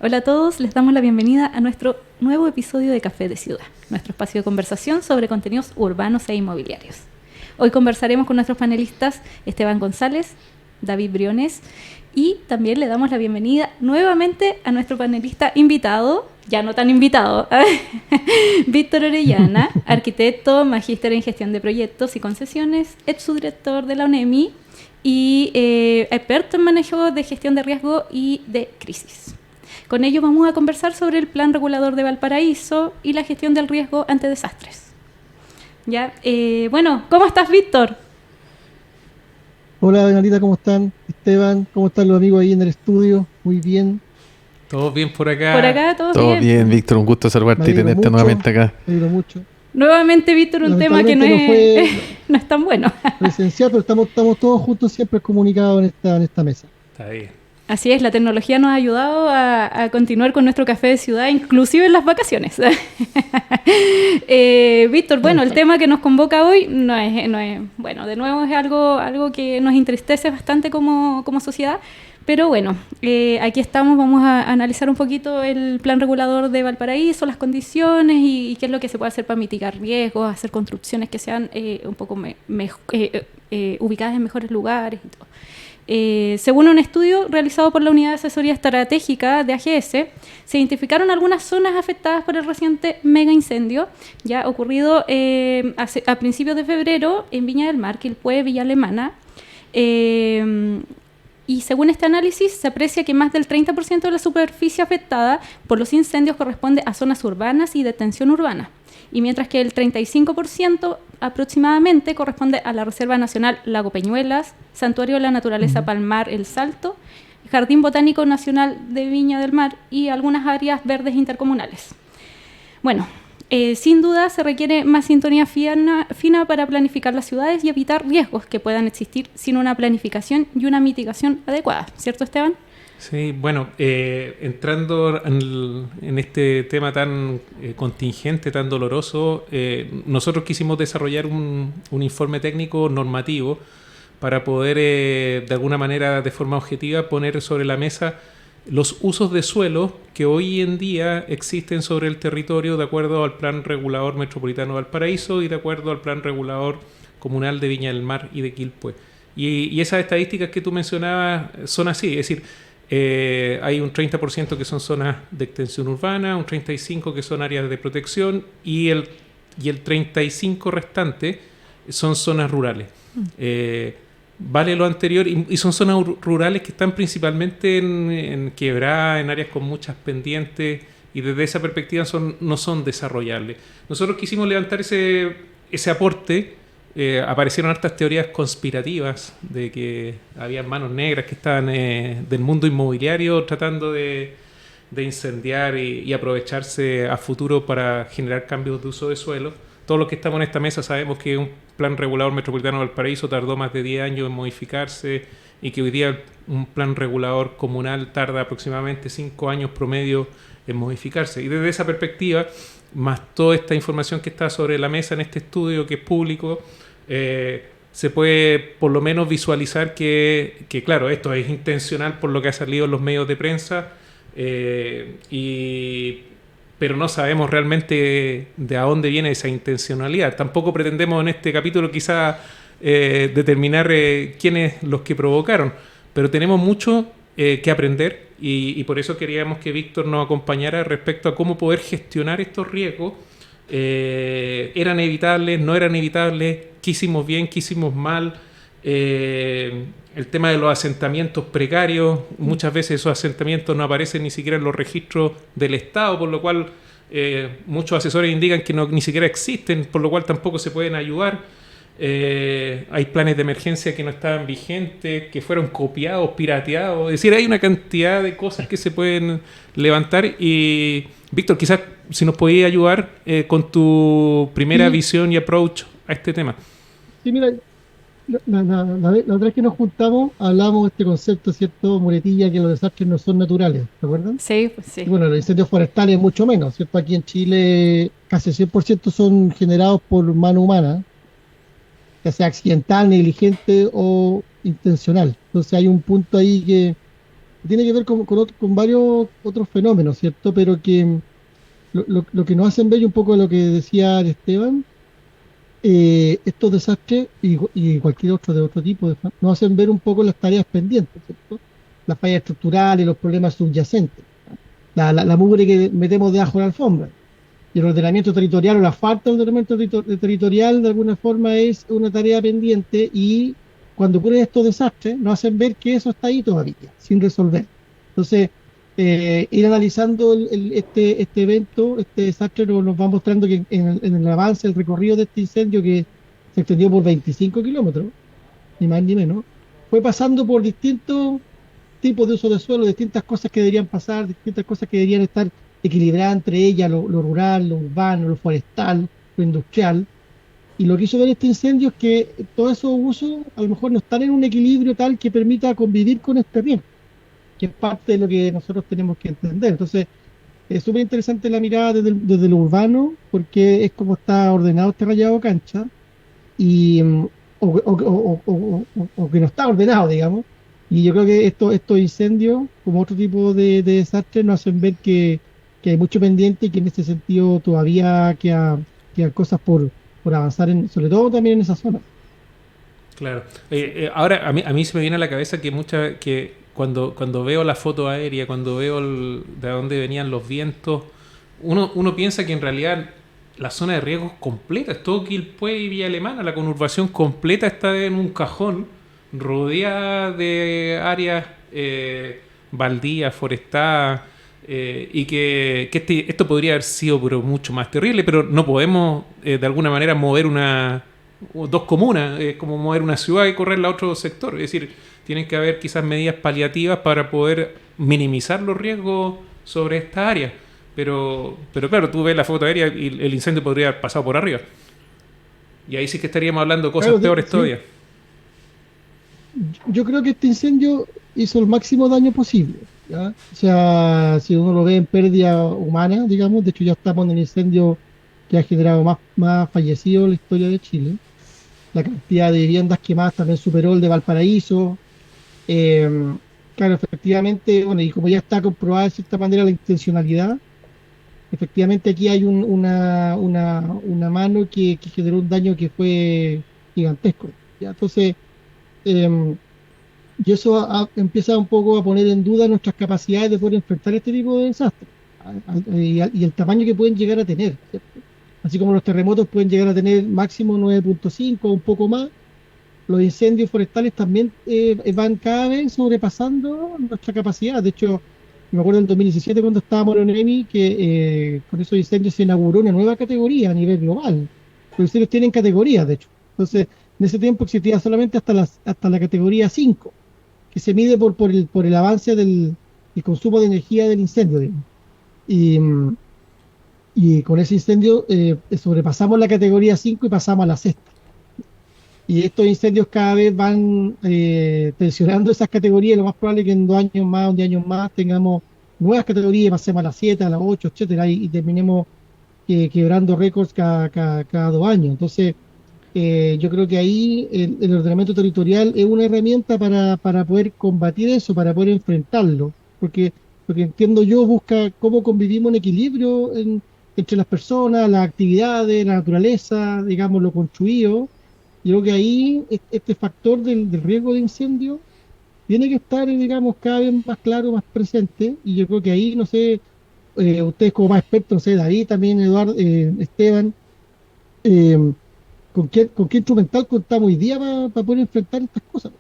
Hola a todos, les damos la bienvenida a nuestro nuevo episodio de Café de Ciudad, nuestro espacio de conversación sobre contenidos urbanos e inmobiliarios. Hoy conversaremos con nuestros panelistas Esteban González, David Briones, y también le damos la bienvenida nuevamente a nuestro panelista invitado, ya no tan invitado, Víctor Orellana, arquitecto, magíster en gestión de proyectos y concesiones, ex subdirector de la UNEMI y experto en manejo de gestión de riesgo y de crisis. Con ello vamos a conversar sobre el Plan Regulador de Valparaíso y la gestión del riesgo ante desastres. Ya, bueno, ¿cómo estás, Víctor? Hola, Benalita, ¿cómo están? Esteban, ¿cómo están los amigos ahí en el estudio? Muy bien, ¿Todo bien por Por acá? acá, ¿todo Todo bien? bien, Víctor, un gusto me saludarte y alegro tenerte mucho, nuevamente acá. me alegro mucho. Nuevamente, Víctor, un tema que no Lamentablemente no es, fue no es tan bueno. presencial, pero estamos todos juntos siempre comunicados en esta mesa. Está bien. Así es, la tecnología nos ha ayudado a continuar con nuestro café de ciudad, inclusive en las vacaciones. Víctor, bueno, el Exacto. tema que nos convoca hoy no es bueno, de nuevo es algo que nos entristece bastante como sociedad, pero bueno, aquí estamos, vamos a analizar un poquito el plan regulador de Valparaíso, las condiciones y qué es lo que se puede hacer para mitigar riesgos, hacer construcciones que sean un poco ubicadas en mejores lugares y todo. Según un estudio realizado por la Unidad de Asesoría Estratégica de AGS, se identificaron algunas zonas afectadas por el reciente mega incendio ya ocurrido a principios de febrero en Viña del Mar, Quilpué, Villa Alemana. Y según este análisis, se aprecia que más del 30% de la superficie afectada por los incendios corresponde a zonas urbanas y de extensión urbana. Y mientras que el 35% aproximadamente corresponde a la Reserva Nacional Lago Peñuelas, Santuario de la Naturaleza Palmar El Salto, Jardín Botánico Nacional de Viña del Mar y algunas áreas verdes intercomunales. Bueno, sin duda se requiere más sintonía fina para planificar las ciudades y evitar riesgos que puedan existir sin una planificación y una mitigación adecuada. ¿Cierto, Esteban? Sí, bueno, entrando en este tema tan contingente, tan doloroso, nosotros quisimos desarrollar un informe técnico normativo para poder, de alguna manera, de forma objetiva, poner sobre la mesa los usos de suelo que hoy en día existen sobre el territorio de acuerdo al Plan Regulador Metropolitano de Valparaíso y de acuerdo al Plan Regulador Comunal de Viña del Mar y de Quilpué. Y esas estadísticas que tú mencionabas son así, es decir, hay un 30% que son zonas de extensión urbana, un 35% que son áreas de protección y el 35% restante son zonas rurales. Vale lo anterior, y son zonas rurales que están principalmente en quebrada, en áreas con muchas pendientes, y desde esa perspectiva no son desarrollables. Nosotros quisimos levantar ese aporte. Aparecieron hartas teorías conspirativas de que había manos negras que estaban del mundo inmobiliario tratando de incendiar y aprovecharse a futuro para generar cambios de uso de suelo. Todos los que estamos en esta mesa sabemos que un plan regulador metropolitano de Valparaíso tardó más de 10 años en modificarse y que hoy día un plan regulador comunal tarda aproximadamente 5 años promedio en modificarse. Y desde esa perspectiva, más toda esta información que está sobre la mesa en este estudio que es público, se puede por lo menos visualizar que claro, esto es intencional por lo que ha salido en los medios de prensa, pero no sabemos realmente de a dónde viene esa intencionalidad. Tampoco pretendemos en este capítulo quizá determinar quiénes los que provocaron, pero tenemos mucho que aprender y por eso queríamos que Víctor nos acompañara respecto a cómo poder gestionar estos riesgos. ¿Eran evitables? ¿No eran evitables? ¿Qué hicimos bien? ¿Qué hicimos mal? El tema de los asentamientos precarios, muchas veces esos asentamientos no aparecen ni siquiera en los registros del Estado, por lo cual muchos asesores indican que ni siquiera existen, por lo cual tampoco se pueden ayudar. Hay planes de emergencia que no estaban vigentes, que fueron copiados, pirateados. Es decir, hay una cantidad de cosas que se pueden levantar. Y Víctor, quizás si nos podías ayudar con tu primera visión y approach a este tema. Sí, mira, la otra vez que nos juntamos hablamos de este concepto, ¿cierto, Muletilla, que los desastres no son naturales, ¿te acuerdan? Sí, pues sí. Y bueno, los incendios forestales mucho menos, ¿cierto? Aquí en Chile casi 100% son generados por mano humana, ya sea accidental, negligente o intencional. Entonces hay un punto ahí tiene que ver con varios otros fenómenos, ¿cierto? Pero que lo que nos hacen ver y un poco lo que decía Esteban, estos desastres y cualquier otro de otro tipo nos hacen ver un poco las tareas pendientes, ¿cierto? Las fallas estructurales, los problemas subyacentes, la mugre que metemos debajo de la alfombra. Y el ordenamiento territorial o la falta de ordenamiento territorial de alguna forma es una tarea pendiente y cuando ocurren estos desastres nos hacen ver que eso está ahí todavía, sin resolver. Entonces, ir analizando este evento, este desastre nos va mostrando que en el avance, el recorrido de este incendio que se extendió por 25 kilómetros, ni más ni menos, fue pasando por distintos tipos de uso de suelo, distintas cosas que deberían pasar, distintas cosas que deberían estar equilibradas entre ellas, lo rural, lo urbano, lo forestal, lo industrial. Y lo que hizo ver este incendio es que todos esos usos a lo mejor no están en un equilibrio tal que permita convivir con este riesgo, que es parte de lo que nosotros tenemos que entender. Entonces, es súper interesante la mirada desde lo urbano, porque es como está ordenado este rayado cancha, y, o que no está ordenado, digamos. Y yo creo que estos incendios, como otro tipo de desastres, nos hacen ver que hay mucho pendiente y que en este sentido todavía quedan cosas por avanzar, sobre todo también en esa zona. Claro. Ahora, a mí se me viene a la cabeza que cuando veo la foto aérea, cuando veo de dónde venían los vientos, uno piensa que en realidad la zona de riesgo es completa, es todo Quilpué y Villa Alemana, la conurbación completa está en un cajón, rodeada de áreas baldías, forestadas, y que esto podría haber sido pero mucho más terrible, pero no podemos de alguna manera mover dos comunas, como mover una ciudad y correrla a otro sector. Es decir, tienen que haber quizás medidas paliativas para poder minimizar los riesgos sobre esta área. Pero claro, tú ves la foto aérea y el incendio podría haber pasado por arriba. Y ahí sí que estaríamos hablando de cosas Claro, peores sí. todavía. Yo creo que este incendio hizo el máximo daño posible, ¿ya? O sea, si uno lo ve en pérdida humana, digamos, de hecho ya estamos en el incendio que ha generado más fallecidos en la historia de Chile. La cantidad de viviendas quemadas también superó el de Valparaíso. Eh, claro, efectivamente, bueno, y como ya está comprobada de cierta manera la intencionalidad, efectivamente aquí hay una mano que generó un daño que fue gigantesco, ¿ya? Entonces, em, y eso empieza un poco a poner en duda nuestras capacidades de poder enfrentar este tipo de desastres y el tamaño que pueden llegar a tener, ¿cierto? Así como los terremotos pueden llegar a tener máximo 9,5 o un poco más, los incendios forestales también van cada vez sobrepasando nuestra capacidad. De hecho, me acuerdo en 2017 cuando estábamos en ONEMI que con esos incendios se inauguró una nueva categoría a nivel global. Los incendios tienen categorías, de hecho. Entonces, en ese tiempo existía solamente hasta la categoría 5 que se mide por el avance del consumo de energía del incendio, digamos. Y, y con ese incendio sobrepasamos la categoría 5 y pasamos a la sexta. Y estos incendios cada vez van tensionando esas categorías. Lo más probable es que en 2 años más, un 10 años más, tengamos nuevas categorías, pasemos a las 7, a las 8, etcétera, y terminemos quebrando récords cada 2 años. Entonces, yo creo que ahí el ordenamiento territorial es una herramienta para poder combatir eso, para poder enfrentarlo, porque lo que entiendo yo busca cómo convivimos en equilibrio entre las personas, las actividades, la naturaleza, digamos, lo construido. Yo creo que ahí este factor del riesgo de incendio tiene que estar, digamos, cada vez más claro, más presente, y yo creo que ahí, no sé, ustedes como más expertos, no sé, David también, Eduardo, Esteban, eh, ¿con qué instrumental contamos hoy día para poder enfrentar estas cosas?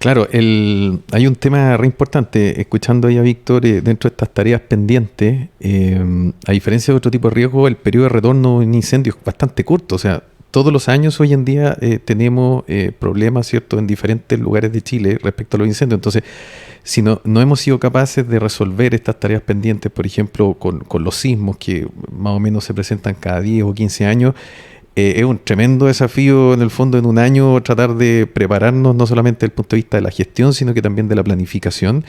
Claro, hay un tema re importante, escuchando ahí a Víctor, dentro de estas tareas pendientes, a diferencia de otro tipo de riesgo, el periodo de retorno en incendios es bastante corto, o sea, todos los años hoy en día tenemos problemas, ¿cierto?, en diferentes lugares de Chile respecto a los incendios. Entonces, si no hemos sido capaces de resolver estas tareas pendientes, por ejemplo, con los sismos que más o menos se presentan cada 10 o 15 años, es un tremendo desafío en el fondo en un año tratar de prepararnos no solamente desde el punto de vista de la gestión, sino que también de la planificación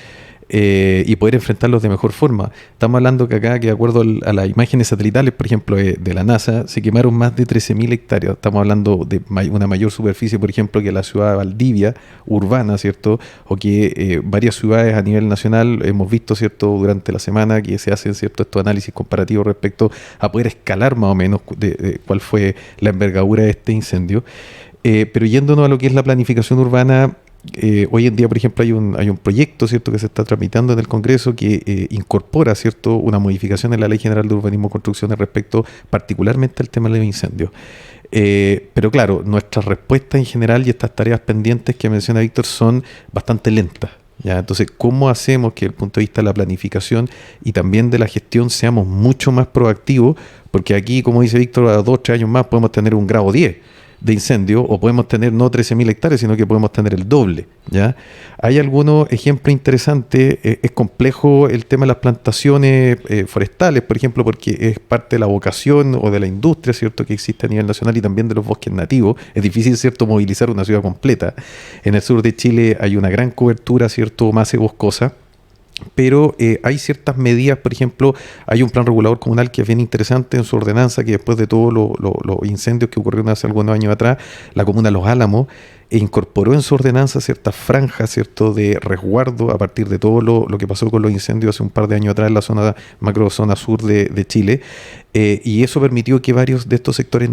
y poder enfrentarlos de mejor forma. Estamos hablando que acá, que de acuerdo a las imágenes satelitales, por ejemplo, de la NASA, se quemaron más de 13.000 hectáreas. Estamos hablando de una mayor superficie, por ejemplo, que la ciudad de Valdivia, urbana, ¿cierto? O que varias ciudades a nivel nacional hemos visto, ¿cierto?, durante la semana que se hacen, ¿cierto?, estos análisis comparativos respecto a poder escalar más o menos de cuál fue la envergadura de este incendio. Pero yéndonos a lo que es la planificación urbana, hoy en día, por ejemplo, hay un proyecto, ¿cierto?, que se está tramitando en el Congreso que incorpora, ¿cierto?, una modificación en la Ley General de Urbanismo y Construcciones respecto particularmente al tema de los incendios. Pero claro, nuestras respuestas en general y estas tareas pendientes que menciona Víctor son bastante lentas. ¿Ya? Entonces, ¿cómo hacemos que desde el punto de vista de la planificación y también de la gestión seamos mucho más proactivos? Porque aquí, como dice Víctor, a 2 o 3 años más podemos tener un grado 10 de incendio, o podemos tener no 13.000 hectáreas, sino que podemos tener el doble, ¿ya? Hay algunos ejemplos interesantes. Es complejo el tema de las plantaciones forestales, por ejemplo, porque es parte de la vocación o de la industria, ¿cierto?, que existe a nivel nacional, y también de los bosques nativos. Es difícil, ¿cierto?, movilizar una ciudad completa. En el sur de Chile hay una gran cobertura, ¿cierto?, más boscosa. Pero hay ciertas medidas, por ejemplo, hay un plan regulador comunal que es bien interesante en su ordenanza, que después de todos los incendios que ocurrieron hace algunos años atrás, la comuna de Los Álamos incorporó en su ordenanza ciertas franjas, ¿cierto?, de resguardo a partir de todo lo que pasó con los incendios hace un par de años atrás en la zona macrozona sur de Chile, y eso permitió que varios de estos sectores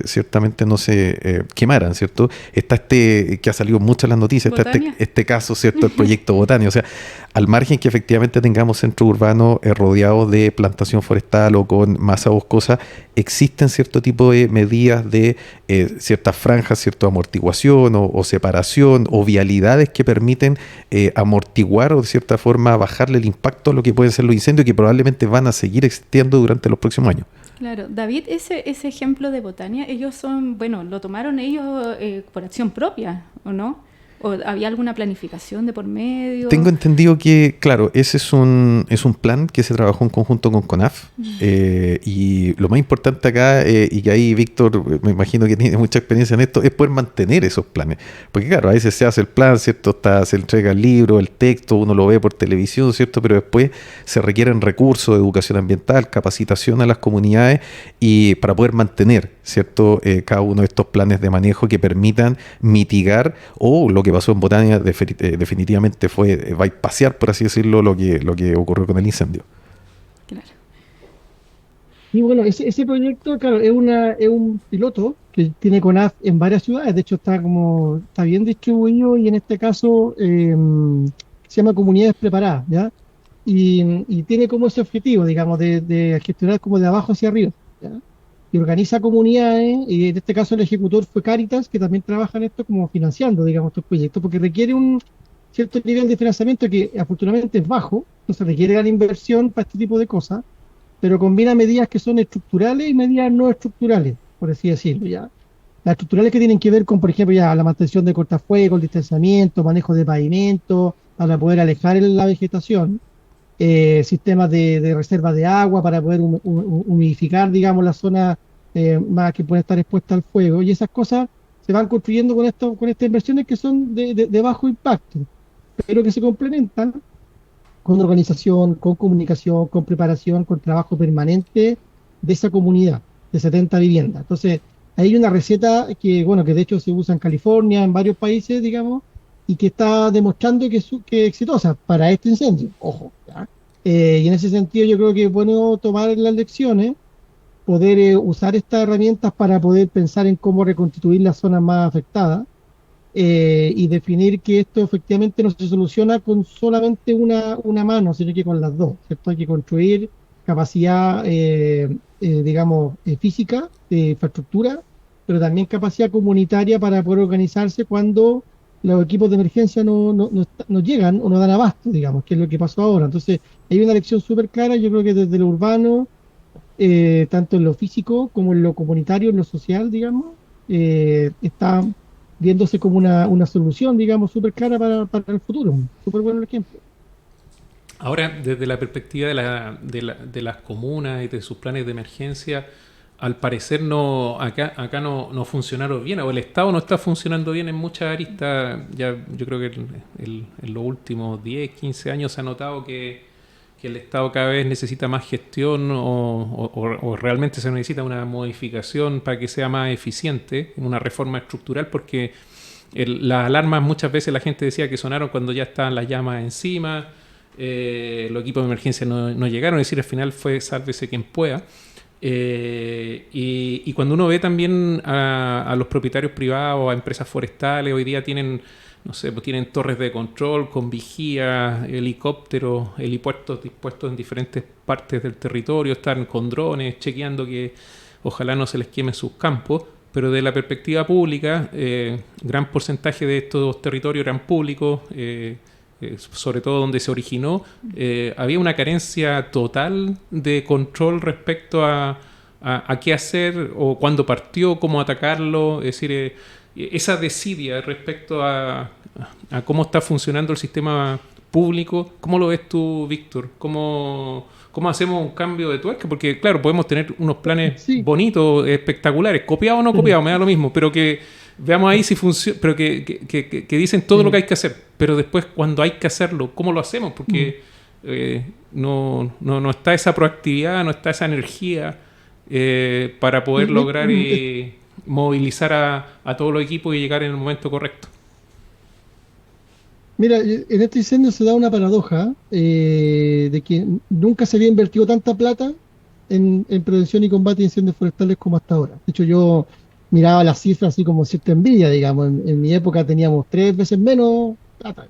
ciertamente no se quemaran, ¿cierto? Está que ha salido mucho en las noticias, está este caso, ¿cierto?, el proyecto Botania. O sea, al margen que efectivamente tengamos centros urbanos rodeados de plantación forestal o con masa boscosa, existen cierto tipo de medidas de ciertas franjas, cierta amortiguación o separación o vialidades que permiten amortiguar o de cierta forma bajarle el impacto a lo que pueden ser los incendios, que probablemente van a seguir existiendo durante los próximos años. Claro, David, ese ejemplo de Botania, ellos lo tomaron ellos por acción propia, ¿o no? ¿O había alguna planificación de por medio? Tengo entendido que, claro, ese es un plan que se trabajó en conjunto con CONAF. Y lo más importante acá, y que ahí Víctor, me imagino que tiene mucha experiencia en esto, es poder mantener esos planes. Porque claro, a veces se hace el plan, ¿cierto? Se entrega el libro, el texto, uno lo ve por televisión, ¿cierto? Pero después se requieren recursos de educación ambiental, capacitación a las comunidades, y para poder mantener, ¿cierto?, cada uno de estos planes de manejo que permitan mitigar, o lo que pasó en Botania definitivamente fue bypassear, por así decirlo, lo que ocurrió con el incendio. Claro. Y bueno, ese proyecto, claro, es un piloto que tiene CONAF en varias ciudades. De hecho, está bien distribuido, y en este caso se llama Comunidades Preparadas, ¿ya? Y tiene como ese objetivo, digamos, de gestionar como de abajo hacia arriba, ¿ya? Y organiza comunidades, y en este caso el ejecutor fue Cáritas, que también trabaja en esto como financiando, digamos, estos proyectos, porque requiere un cierto nivel de financiamiento que afortunadamente es bajo, entonces requiere gran inversión para este tipo de cosas, pero combina medidas que son estructurales y medidas no estructurales, por así decirlo, ¿ya? Las estructurales que tienen que ver con, por ejemplo, ya la mantención de cortafuegos, el distanciamiento, manejo de pavimento, para poder alejar la vegetación, sistemas de reserva de agua para poder humidificar, digamos, las zonas más que pueden estar expuestas al fuego, y esas cosas se van construyendo con estas inversiones que son de bajo impacto, pero que se complementan con organización, con comunicación, con preparación, con trabajo permanente de esa comunidad de 70 viviendas. Entonces, hay una receta que, bueno, que de hecho se usa en California, en varios países, digamos, y que está demostrando que es exitosa para este incendio, ojo, ¿ya? Y en ese sentido yo creo que es bueno tomar las lecciones, poder usar estas herramientas para poder pensar en cómo reconstituir las zonas más afectadas, y definir que esto efectivamente no se soluciona con solamente una mano, sino que con las dos, ¿cierto? Hay que construir capacidad, digamos, física, de infraestructura, pero también capacidad comunitaria para poder organizarse cuando los equipos de emergencia no llegan o no dan abasto, digamos, que es lo que pasó ahora. Entonces, hay una lección súper clara, yo creo que desde lo urbano, tanto en lo físico como en lo comunitario, en lo social, digamos, está viéndose como una solución, digamos, súper clara para el futuro. Súper bueno el ejemplo. Ahora, desde la perspectiva de las comunas y de sus planes de emergencia, al parecer acá no funcionaron bien, o el Estado no está funcionando bien en muchas aristas. Ya yo creo que en los últimos 10, 15 años se ha notado que el Estado cada vez necesita más gestión o realmente se necesita una modificación para que sea más eficiente, una reforma estructural, porque las alarmas muchas veces la gente decía que sonaron cuando ya estaban las llamas encima, los equipos de emergencia no llegaron, es decir, al final fue sálvese quien pueda. Y cuando uno ve también a los propietarios privados, a empresas forestales, hoy día tienen, no sé, pues tienen torres de control con vigías, helicópteros, helipuertos dispuestos en diferentes partes del territorio, están con drones chequeando que ojalá no se les queme sus campos, pero de la perspectiva pública, gran porcentaje de estos territorios eran públicos, sobre todo donde se originó, había una carencia total de control respecto a qué hacer o cuándo partió, cómo atacarlo, es decir, esa desidia respecto a cómo está funcionando el sistema público. ¿Cómo lo ves tú, Víctor? ¿Cómo hacemos un cambio de tuerca? Porque, claro, podemos tener unos planes bonitos, espectaculares, copiados o no copiados, me da lo mismo, pero que veamos ahí si funciona, pero que dicen todo lo que hay que hacer, pero después cuando hay que hacerlo, ¿cómo lo hacemos? Porque no está esa proactividad, no está esa energía para poder lograr movilizar a todos los equipos y llegar en el momento correcto. Mira, en este incendio se da una paradoja de que nunca se había invertido tanta plata en prevención y combate de incendios forestales como hasta ahora. De hecho, yo miraba las cifras así como cierta envidia, digamos. En mi época teníamos 3 veces menos plata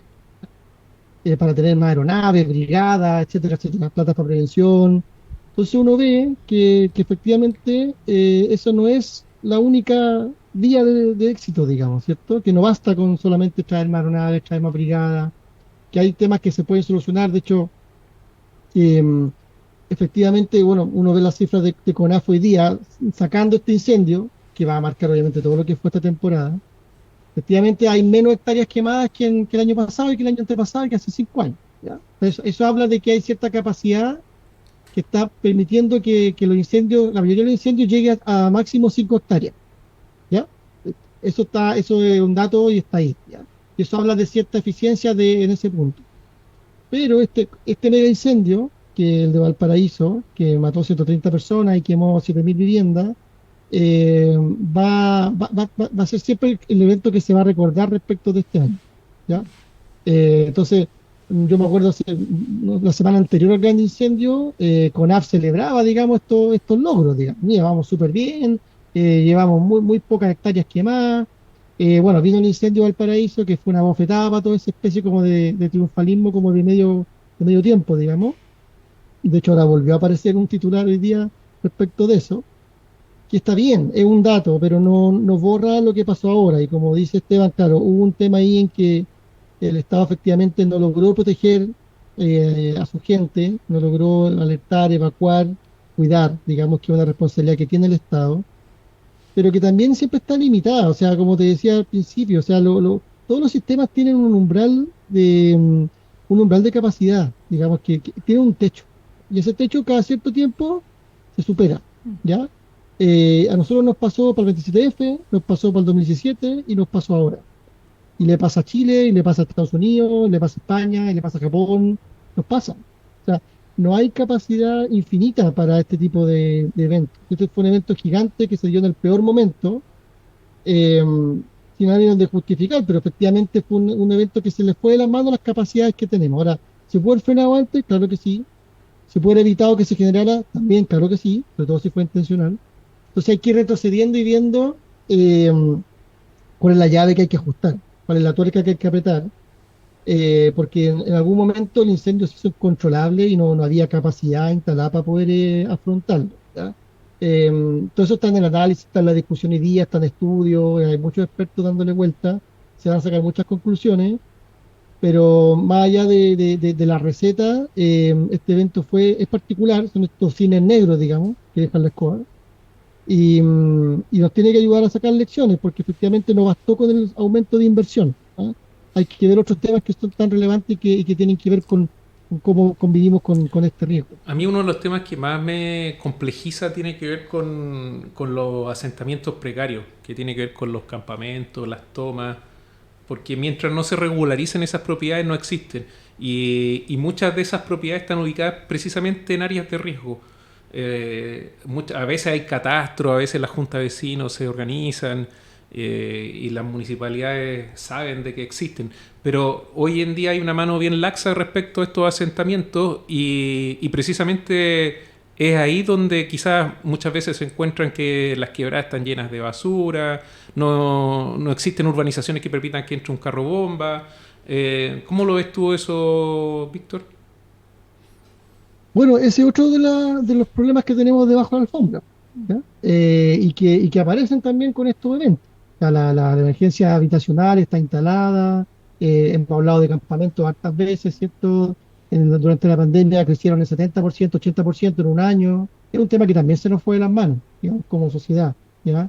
para tener más aeronaves, brigadas, etcétera, etcétera, plata para prevención. Entonces uno ve que efectivamente eso no es la única vía de éxito, digamos, ¿cierto? Que no basta con solamente traer más aeronaves, traer más brigadas, que hay temas que se pueden solucionar. De hecho, efectivamente, bueno, uno ve las cifras de CONAF hoy día, sacando este incendio, que va a marcar obviamente todo lo que fue esta temporada. Efectivamente hay menos hectáreas quemadas que el año pasado y que el año antepasado y que hace 5 años. ¿Ya? Eso habla de que hay cierta capacidad que está permitiendo que los incendios, la mayoría de los incendios llegue a máximo 5 hectáreas. ¿Ya? Eso es un dato y está ahí. ¿Ya? Y eso habla de cierta eficiencia en ese punto. Pero este mega incendio, que el de Valparaíso, que mató 130 personas y quemó 7.000 viviendas, va a ser siempre el evento que se va a recordar respecto de este año. ¿Ya? Entonces, yo me acuerdo la semana anterior al gran incendio, CONAF celebraba, digamos, estos logros, digamos. Mira, vamos súper bien, llevamos muy pocas hectáreas quemadas. Bueno, vino el incendio de Valparaíso, que fue una bofetada para toda esa especie como de triunfalismo, como de medio tiempo, digamos. De hecho, ahora volvió a aparecer un titular hoy día respecto de eso, que está bien, es un dato, pero no borra lo que pasó ahora. Y como dice Esteban, claro, hubo un tema ahí en que el Estado efectivamente no logró proteger a su gente, no logró alertar, evacuar, cuidar, digamos que es una responsabilidad que tiene el Estado, pero que también siempre está limitada. O sea, como te decía al principio, o sea, todos los sistemas tienen un umbral de capacidad, digamos que tiene un techo, y ese techo cada cierto tiempo se supera, ¿ya? A nosotros nos pasó para el 27F, nos pasó para el 2017 y nos pasó ahora. Y le pasa a Chile, y le pasa a Estados Unidos, le pasa a España, y le pasa a Japón, nos pasa. O sea, no hay capacidad infinita para este tipo de eventos. Este fue un evento gigante que se dio en el peor momento, eh, sin ánimo de justificar, pero efectivamente fue un evento que se le fue de las manos las capacidades que tenemos. Ahora, ¿se puede haber frenado antes? Claro que sí. ¿Se puede haber evitado que se generara? También, claro que sí, sobre todo si fue intencional. Entonces hay que ir retrocediendo y viendo cuál es la llave que hay que ajustar, cuál es la tuerca que hay que apretar, porque en algún momento el incendio se hizo incontrolable y no había capacidad instalada para poder afrontarlo. ¿Ya? Todo eso está en el análisis, está en la discusión hoy día, está en estudios, hay muchos expertos dándole vuelta, se van a sacar muchas conclusiones, pero más allá de la receta, este evento es particular, son estos cines negros, digamos, que dejan la escoba. Y nos tiene que ayudar a sacar lecciones, porque efectivamente no bastó con el aumento de inversión. ¿Ah? Hay que ver otros temas que son tan relevantes y que tienen que ver con cómo convivimos con este riesgo. A mí uno de los temas que más me complejiza tiene que ver con los asentamientos precarios, que tiene que ver con los campamentos, las tomas, porque mientras no se regularicen esas propiedades no existen. Y muchas de esas propiedades están ubicadas precisamente en áreas de riesgo. A veces hay catastro, a veces las juntas de vecinos se organizan y las municipalidades saben de que existen. Pero hoy en día hay una mano bien laxa respecto a estos asentamientos y precisamente es ahí donde quizás muchas veces se encuentran que las quebradas están llenas de basura, no existen urbanizaciones que permitan que entre un carro bomba. ¿Cómo lo ves tú eso, Víctor? Bueno, ese es otro de los problemas que tenemos debajo de la alfombra, ¿ya? Y que aparecen también con estos eventos. O sea, la emergencia habitacional está instalada, hemos hablado de campamentos hartas veces, ¿cierto? Durante la pandemia crecieron el 70%, 80% en un año. Es un tema que también se nos fue de las manos, digamos, como sociedad, ¿ya?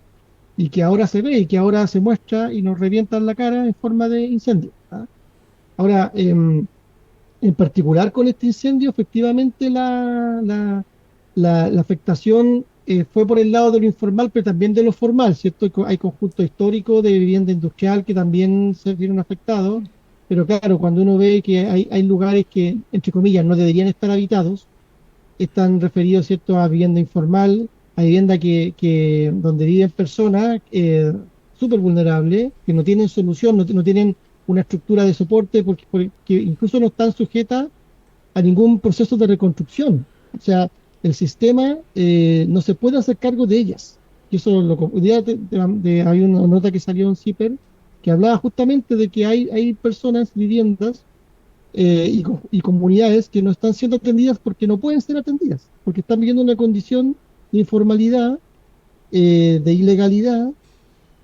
Y que ahora se ve y que ahora se muestra y nos revientan la cara en forma de incendio, ¿ya? Ahora, en particular con este incendio, efectivamente la afectación fue por el lado de lo informal, pero también de lo formal, ¿cierto? Hay conjuntos históricos de vivienda industrial que también se vieron afectados, pero claro, cuando uno ve que hay lugares que, entre comillas, no deberían estar habitados, están referidos, ¿cierto?, a vivienda informal, a vivienda donde viven personas súper vulnerables, que no tienen solución, no tienen una estructura de soporte, porque incluso no están sujetas a ningún proceso de reconstrucción. O sea, el sistema no se puede hacer cargo de ellas. Y eso hay una nota que salió en CIPER que hablaba justamente de que hay personas, viviendas y comunidades que no están siendo atendidas porque no pueden ser atendidas, porque están viviendo una condición de informalidad, de ilegalidad,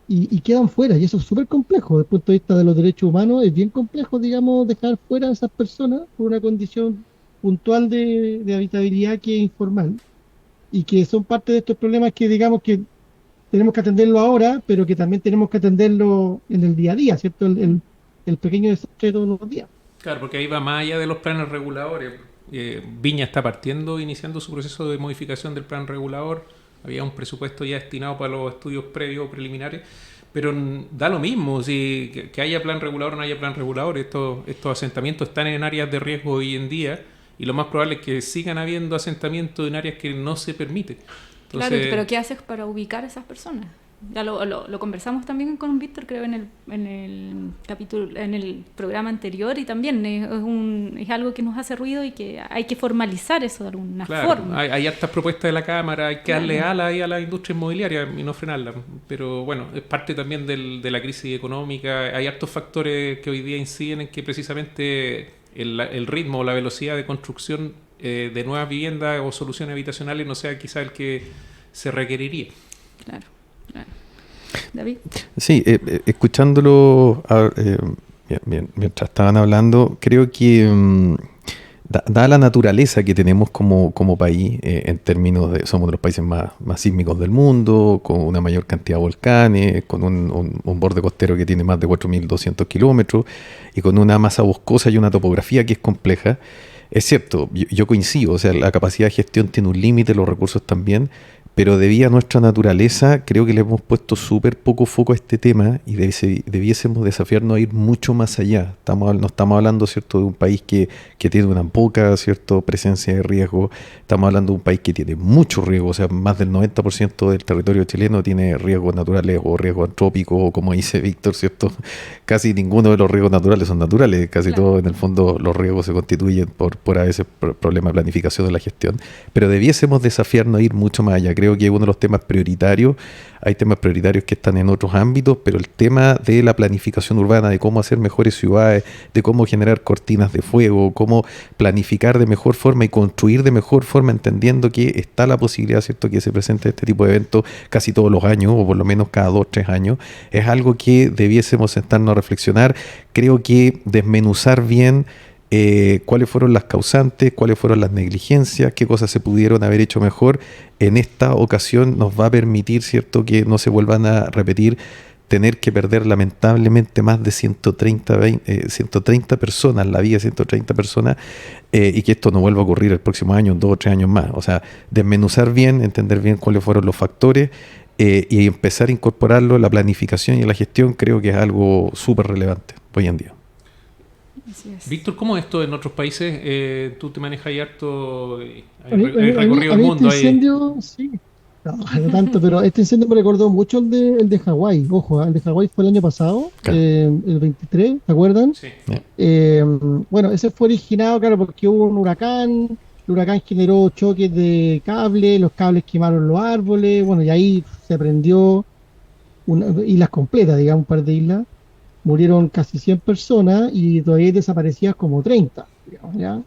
y quedan fuera, y eso es súper complejo. Desde el punto de vista de los derechos humanos, es bien complejo, digamos, dejar fuera a esas personas por una condición puntual de habitabilidad que es informal, y que son parte de estos problemas que, digamos, que tenemos que atenderlo ahora, pero que también tenemos que atenderlo en el día a día, ¿cierto? El pequeño desastre de todos los días. Claro, porque ahí va más allá de los planes reguladores. Viña está iniciando su proceso de modificación del plan regulador. Había un presupuesto ya destinado para los estudios previos preliminares, pero da lo mismo si que haya plan regulador o no haya plan regulador. Estos asentamientos están en áreas de riesgo hoy en día y lo más probable es que sigan habiendo asentamientos en áreas que no se permite. Entonces, claro, pero ¿qué haces para ubicar a esas personas? Ya lo conversamos también con Víctor, creo, en el capítulo, en el programa anterior, y también es algo que nos hace ruido y que hay que formalizar eso de alguna forma. Hay hartas propuestas de la Cámara, hay que darle alas ahí a la industria inmobiliaria y no frenarla. Pero bueno, es parte también de la crisis económica. Hay hartos factores que hoy día inciden en que precisamente el ritmo o la velocidad de construcción de nuevas viviendas o soluciones habitacionales no sea quizá el que se requeriría. Claro. David. Sí, escuchándolo mientras estaban hablando, creo que dada la naturaleza que tenemos como país, en términos de somos de los países más sísmicos del mundo, con una mayor cantidad de volcanes, con un borde costero que tiene más de 4.200 kilómetros y con una masa boscosa y una topografía que es compleja. Es cierto, yo coincido, o sea, la capacidad de gestión tiene un límite, los recursos también, pero debido a nuestra naturaleza, creo que le hemos puesto súper poco foco a este tema y debiésemos desafiarnos a ir mucho más allá. No estamos hablando, ¿cierto?, de un país que tiene una poca, ¿cierto?, presencia de riesgo. Estamos hablando de un país que tiene mucho riesgo, o sea, más del 90% del territorio chileno tiene riesgos naturales o riesgos antrópicos, o como dice Víctor, ¿cierto? Casi ninguno de los riesgos naturales son naturales, casi todo en el fondo los riesgos se constituyen por a veces problemas de planificación de la gestión, pero debiésemos desafiarnos a ir mucho más allá. Creo que uno de los temas prioritarios, hay temas prioritarios que están en otros ámbitos, pero el tema de la planificación urbana, de cómo hacer mejores ciudades, de cómo generar cortinas de fuego, cómo planificar de mejor forma y construir de mejor forma, entendiendo que está la posibilidad, ¿cierto?, que se presente este tipo de eventos casi todos los años, o por lo menos cada 2 o 3 años, es algo que debiésemos sentarnos a reflexionar. Creo que desmenuzar bien cuáles fueron las causantes, cuáles fueron las negligencias, qué cosas se pudieron haber hecho mejor en esta ocasión nos va a permitir, ¿cierto?, que no se vuelvan a repetir tener que perder lamentablemente más de 130 personas, la vida de 130 personas, y que esto no vuelva a ocurrir el próximo año, en 2 o 3 años más. O sea, desmenuzar bien, entender bien cuáles fueron los factores, y empezar a incorporarlo en la planificación y en la gestión, creo que es algo súper relevante hoy en día. Así es. Víctor, ¿cómo es esto en otros países? Tú te manejas ahí harto, A mí, hay recorrido el mundo. este incendio, sí, no tanto, pero este incendio me recordó mucho el de Hawái. Ojo, el de Hawái fue el año pasado, Claro. el 23, ¿te acuerdan? Sí. Bueno, ese fue originado, claro, porque hubo un huracán. El huracán generó choques de cables, los cables quemaron los árboles, bueno, y ahí se prendió islas completas, digamos, un par de islas. Murieron casi 100 personas y todavía hay desaparecidas como 30, digamos, ¿ya?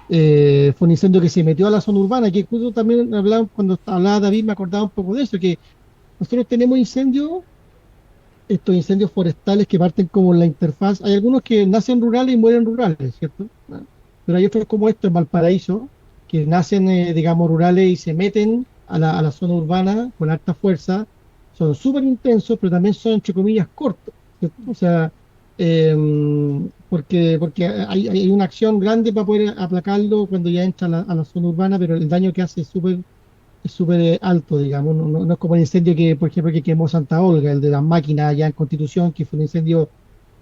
Fue un incendio que se metió a la zona urbana, que justo también cuando hablaba David, me acordaba un poco de eso, que nosotros tenemos incendios, estos incendios forestales que parten como en la interfaz. Hay algunos que nacen rurales y mueren rurales, ¿cierto? ¿No? Pero hay otros como esto en Valparaíso, que nacen, digamos, rurales y se meten a la zona urbana con alta fuerza. Son súper intensos, pero también son, entre comillas, cortos, ¿cierto? O sea, porque hay una acción grande para poder aplacarlo cuando ya entra a la zona urbana, pero el daño que hace es súper alto, digamos. No es como el incendio que, por ejemplo, que quemó Santa Olga, el de las máquinas allá en Constitución, que fue un incendio.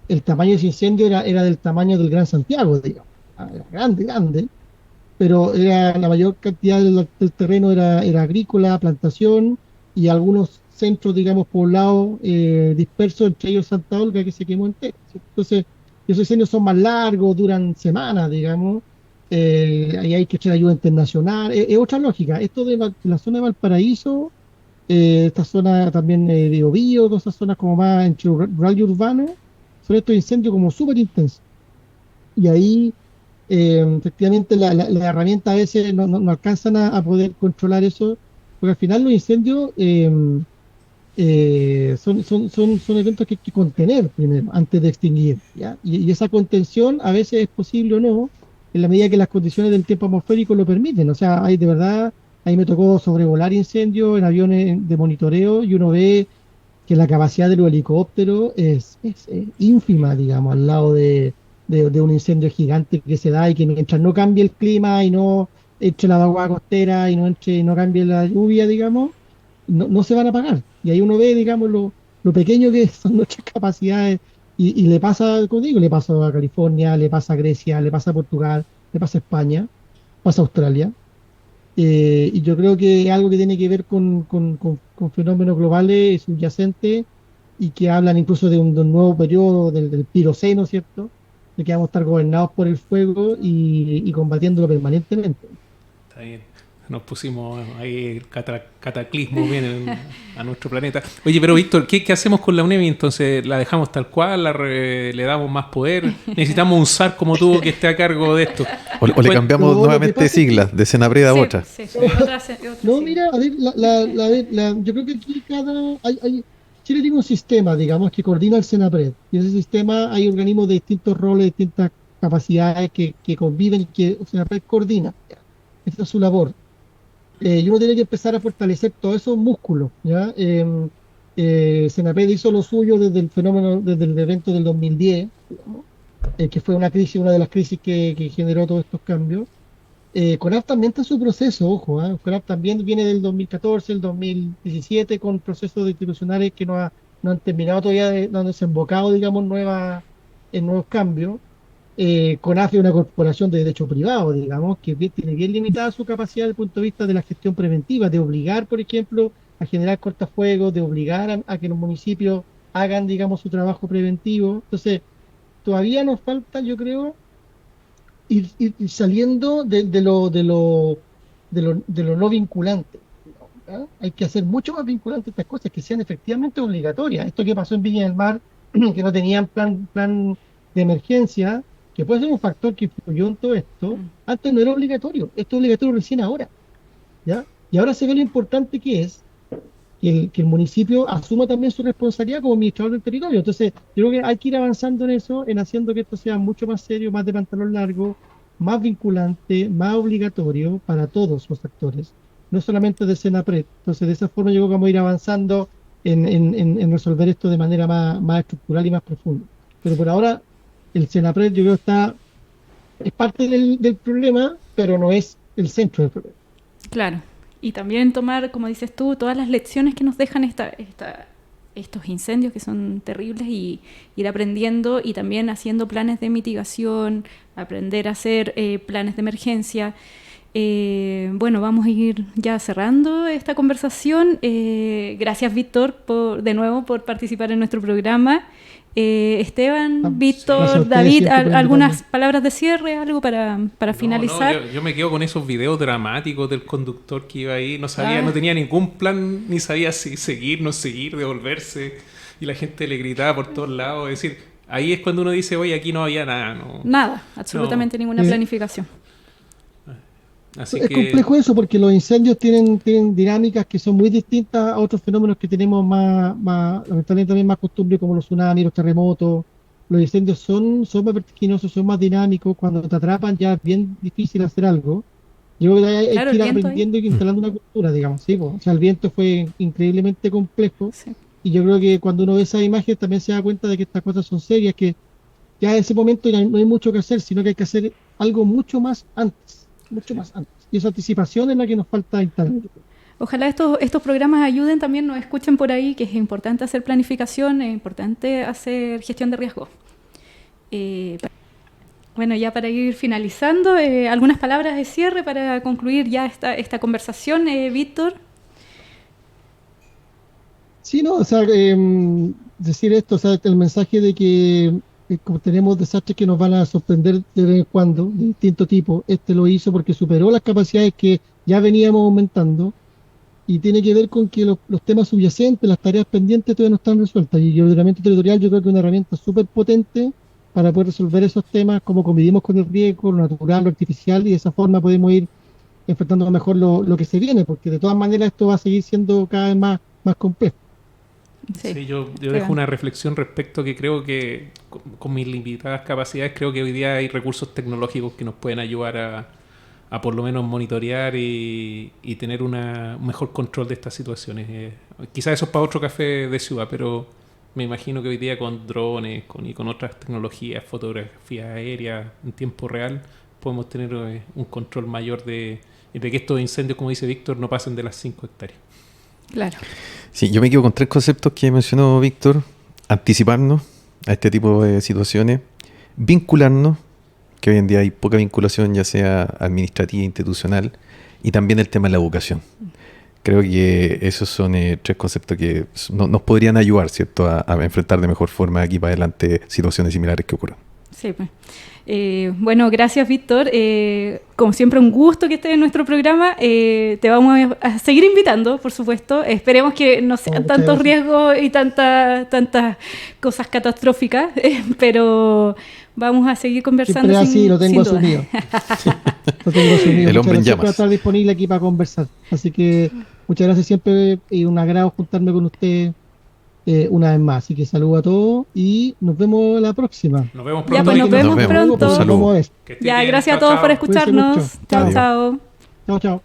El tamaño de ese incendio era del tamaño del Gran Santiago, digamos. Era grande, grande, pero la mayor cantidad del terreno era agrícola, plantación y algunos centros, digamos, poblados dispersos, entre ellos Santa Olga, que se quemó entero, ¿cierto? Entonces, esos incendios son más largos, duran semanas, digamos. Ahí hay que echar ayuda internacional. Es otra lógica. Esto de la zona de Valparaíso, esta zona también de Biobío, todas esas zonas como más entre rural y urbano, son estos incendios como súper intensos. Y ahí, efectivamente, la herramienta a veces no alcanzan a poder controlar eso, porque al final los incendios son eventos que hay que contener primero, antes de extinguir, ¿ya? Y esa contención a veces es posible o no, en la medida que las condiciones del tiempo atmosférico lo permiten. O sea, hay de verdad, ahí me tocó sobrevolar incendios en aviones de monitoreo y uno ve que la capacidad de los helicópteros es ínfima, digamos, al lado de un incendio gigante que se da y que mientras no cambie el clima y no eche la agua costera y no cambie la lluvia, digamos, no se van a apagar. Y ahí uno ve, digamos, lo pequeño que son nuestras capacidades. Y le pasa, como digo, le pasa a California, le pasa a Grecia, le pasa a Portugal, le pasa a España, pasa a Australia. Y yo creo que es algo que tiene que ver con fenómenos globales subyacentes y que hablan incluso de un nuevo periodo del Piroceno, ¿cierto? De que vamos a estar gobernados por el fuego y combatiéndolo permanentemente. Está bien. Nos pusimos ahí cataclismo bien a nuestro planeta. Oye, pero Víctor, ¿qué hacemos con la UNEMI? Entonces, ¿la dejamos tal cual? ¿Le damos más poder? ¿Necesitamos un SAR como tú que esté a cargo de esto? O le cambiamos No, nuevamente de siglas, de Senapred a otra. Sí, otra No, sí. mira, a ver, yo creo que aquí Chile tiene un sistema, digamos, que coordina el Senapred. Y en ese sistema hay organismos de distintos roles, distintas capacidades que conviven y que el Senapred coordina. Esta es su labor. Y uno tiene que empezar a fortalecer todos esos músculos, ¿ya? Senapred hizo lo suyo desde el fenómeno, desde el evento del 2010, digamos, que fue una de las crisis que generó todos estos cambios. CONAF también está en su proceso, ojo, CONAF también viene del 2014, el 2017, con procesos institucionales que no han terminado todavía, no han desembocado, digamos, en nuevos cambios. CONAF es una corporación de derecho privado, digamos, que tiene bien limitada su capacidad desde el punto de vista de la gestión preventiva, de obligar, por ejemplo, a generar cortafuegos, de obligar a que los municipios hagan, digamos, su trabajo preventivo. Entonces, todavía nos falta, yo creo, ir saliendo de lo no vinculante, ¿ya? Hay que hacer mucho más vinculante estas cosas, que sean efectivamente obligatorias. Esto que pasó en Viña del Mar, que no tenían plan de emergencia, que puede ser un factor que influyó en todo esto, antes no era obligatorio, esto es obligatorio recién ahora, ¿ya? Y ahora se ve lo importante que es que el municipio asuma también su responsabilidad como administrador del territorio. Entonces, yo creo que hay que ir avanzando en eso, en haciendo que esto sea mucho más serio, más de pantalón largo, más vinculante, más obligatorio para todos los actores, no solamente de Senapred. Entonces, de esa forma yo creo que vamos a ir avanzando en resolver esto de manera más estructural y más profunda. Pero por ahora, el Senapred yo creo es parte del problema, pero no es el centro del problema. Claro. Y también tomar, como dices tú, todas las lecciones que nos dejan estos incendios que son terribles y ir aprendiendo y también haciendo planes de mitigación, aprender a hacer planes de emergencia. Bueno, vamos a ir ya cerrando esta conversación. Gracias, Víctor, de nuevo por participar en nuestro programa. Esteban, Víctor, sí. David, algunas palabras de cierre, algo para finalizar. Yo me quedo con esos videos dramáticos del conductor que iba ahí, no tenía ningún plan, ni sabía si seguir, no seguir, devolverse, y la gente le gritaba por todos lados. Es decir, ahí es cuando uno dice, oye, aquí no había nada. Nada, absolutamente ninguna planificación. Así es complejo eso porque los incendios tienen dinámicas que son muy distintas a otros fenómenos que tenemos lamentablemente también más costumbre, como los tsunamis, los terremotos. Los incendios son más vertiginosos, son más dinámicos. Cuando te atrapan ya es bien difícil hacer algo. Yo creo que hay que ir aprendiendo y instalando una cultura, digamos. ¿Sí? O sea, el viento fue increíblemente complejo. Sí. Y yo creo que cuando uno ve esa imagen también se da cuenta de que estas cosas son serias, que ya en ese momento no hay mucho que hacer, sino que hay que hacer algo mucho más antes. Y esa anticipación es la que nos falta instalar. Ojalá estos programas ayuden, también nos escuchen por ahí, que es importante hacer planificación, es importante hacer gestión de riesgo. Bueno, ya para ir finalizando, algunas palabras de cierre para concluir ya esta conversación, Víctor. Sí, no, o sea, decir esto, o sea, el mensaje de que como tenemos desastres que nos van a sorprender de vez en cuando, de distinto tipo, lo hizo porque superó las capacidades que ya veníamos aumentando y tiene que ver con que los temas subyacentes, las tareas pendientes todavía no están resueltas, y el ordenamiento territorial yo creo que es una herramienta súper potente para poder resolver esos temas, como convivimos con el riesgo, lo natural, lo artificial, y de esa forma podemos ir enfrentando mejor lo que se viene, porque de todas maneras esto va a seguir siendo cada vez más complejo. Sí, yo dejo una reflexión respecto que creo que con mis limitadas capacidades creo que hoy día hay recursos tecnológicos que nos pueden ayudar a por lo menos monitorear y tener un mejor control de estas situaciones. Quizás eso es para otro café de ciudad, pero me imagino que hoy día con drones y con otras tecnologías, fotografía aérea en tiempo real, podemos tener un control mayor de que estos incendios, como dice Víctor, no pasen de las 5 hectáreas. Claro. Sí, yo me quedo con 3 conceptos que mencionó Víctor: anticiparnos a este tipo de situaciones, vincularnos, que hoy en día hay poca vinculación, ya sea administrativa, institucional, y también el tema de la educación. Creo que esos son 3 conceptos que nos podrían ayudar, ¿cierto?, a enfrentar de mejor forma aquí para adelante situaciones similares que ocurran. Sí, pues. Bueno, gracias, Víctor. Como siempre, un gusto que estés en nuestro programa. Te vamos a seguir invitando, por supuesto. Esperemos que no sean tantos riesgos y tantas cosas catastróficas, pero vamos a seguir conversando. Siempre así, lo tengo asumido. Lo tengo asumido. El hombre en llamas. Para estar disponible aquí para conversar. Así que muchas gracias siempre, y un agrado juntarme con usted una vez más. Así que saludo a todos y nos vemos la próxima. Nos vemos pronto. Ya, pues nos vemos pronto. Saludos. Ya, gracias a todos por escucharnos. Chao, chao. Chao, chao.